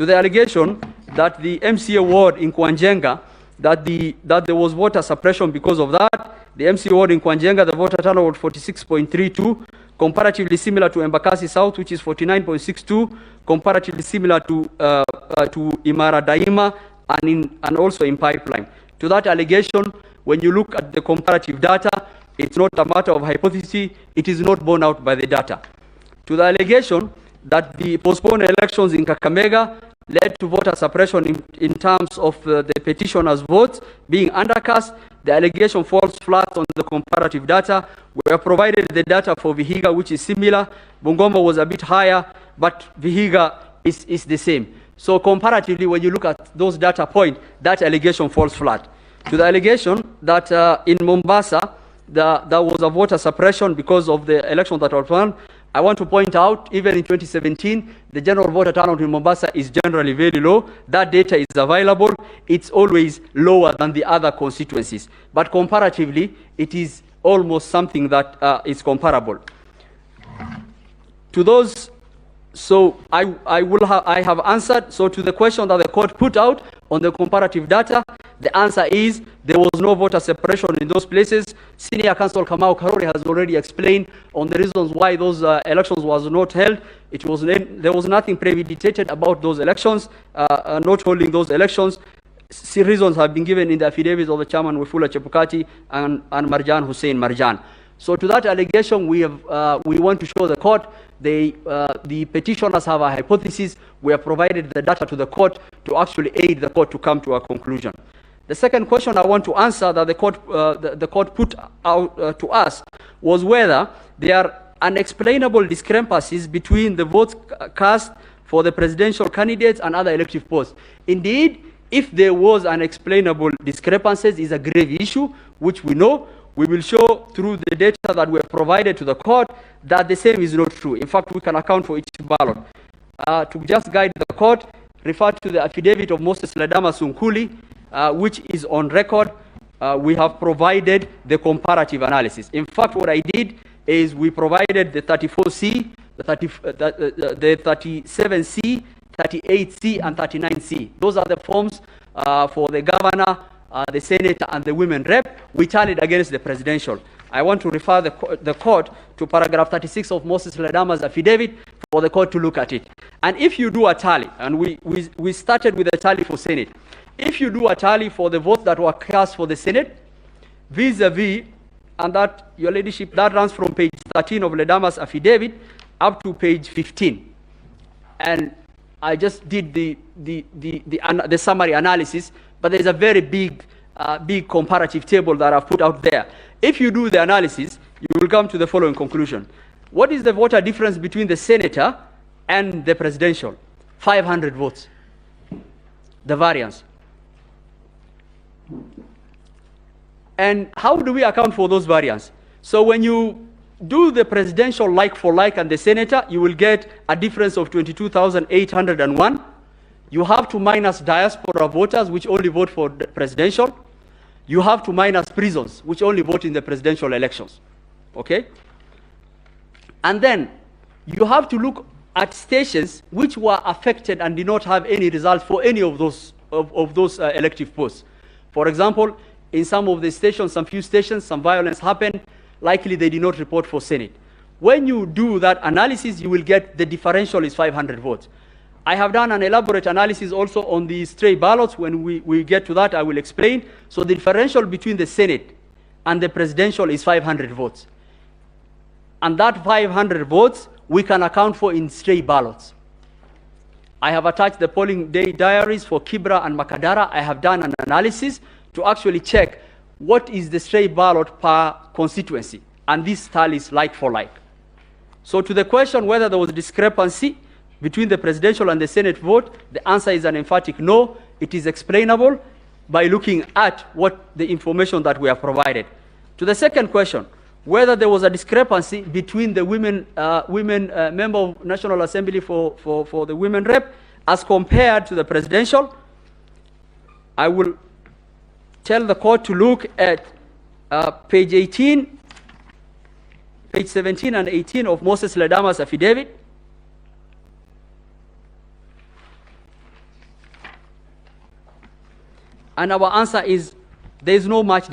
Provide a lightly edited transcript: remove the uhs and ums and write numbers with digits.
To the allegation that the MCA ward in Kwanjenga, that there was voter suppression because of that, the MCA ward in Kwanjenga, the voter turnout was 46.32, comparatively similar to Embakasi South, which is 49.62, comparatively similar to Imara Daima, and also in Pipeline. To that allegation, when you look at the comparative data, it's not a matter of hypothesis, it is not borne out by the data. To the allegation that the postponed elections in Kakamega led to voter suppression in terms of the petitioners' votes being undercast, the allegation falls flat on the comparative data. We have provided the data for Vihiga, which is similar. Bungoma was a bit higher, but Vihiga is the same. So comparatively, when you look at those data points, that allegation falls flat. To the allegation that in Mombasa, there was a voter suppression because of the election that was won, I want to point out, even in 2017, the general voter turnout in Mombasa is generally very low. That data is available. It's always lower than the other constituencies. But comparatively, it is almost something that is comparable. To those, so I have answered. So to the question that the court put out on the comparative data, the answer is there was no voter suppression in those places. Senior Counsel Kamau Karori has already explained on the reasons why those elections was not held. There was nothing premeditated about those elections, not holding those elections. Reasons have been given in the affidavits of the chairman Wafula Chebukati and Marjan Hussein Marjan. So to that allegation, we want to show the court the petitioners have a hypothesis. We have provided the data to the court to actually aid the court to come to a conclusion. The second question I want to answer that the court put out to us was whether there are unexplainable discrepancies between the votes cast for the presidential candidates and other elective posts. Indeed, if there was unexplainable discrepancies, is a grave issue, which we know. We will show through the data that we have provided to the court that the same is not true. In fact, we can account for each ballot. To just guide the court, refer to the affidavit of Moses Ledama Sunkuli, which is on record. We have provided the comparative analysis. In fact, what I did is we provided the 34C, the 37C, 38C, and 39C. Those are the forms for the governor, the senator, and the women rep. We tallied against the presidential. I want to refer the court to paragraph 36 of Moses Ledama's affidavit for the court to look at it. And if you do a tally, and we started with a tally for Senate, if you do a tally for the votes that were cast for the Senate, vis-a-vis, and that, Your Ladyship, that runs from page 13 of Ledama's affidavit up to page 15. And I just did the summary analysis, but there's a very big comparative table that I've put out there. If you do the analysis, you will come to the following conclusion. What is the voter difference between the senator and the presidential? 500 votes. The variance. And how do we account for those variants? So when you do the presidential like for like and the senator, you will get a difference of 22,801. You have to minus diaspora voters, which only vote for the presidential. You have to minus prisons, which only vote in the presidential elections. Okay? And then you have to look at stations which were affected and did not have any results for any of those elective posts. For example, in some of the stations, some few stations, some violence happened. Likely they did not report for Senate. When you do that analysis, you will get the differential is 500 votes. I have done an elaborate analysis also on the stray ballots. When we get to that, I will explain. So the differential between the Senate and the presidential is 500 votes. And that 500 votes, we can account for in stray ballots. I have attached the polling day diaries for Kibra and Makadara. I have done an analysis to actually check what is the stray ballot per constituency. And this tally is like for like. So to the question whether there was a discrepancy between the presidential and the Senate vote, the answer is an emphatic no. It is explainable by looking at what the information that we have provided. To the second question, whether there was a discrepancy between the women member of National Assembly for the women rep as compared to the presidential, I will tell the court to look at page 18, page 17 and 18 of Moses Ledama's affidavit. And our answer is there is no much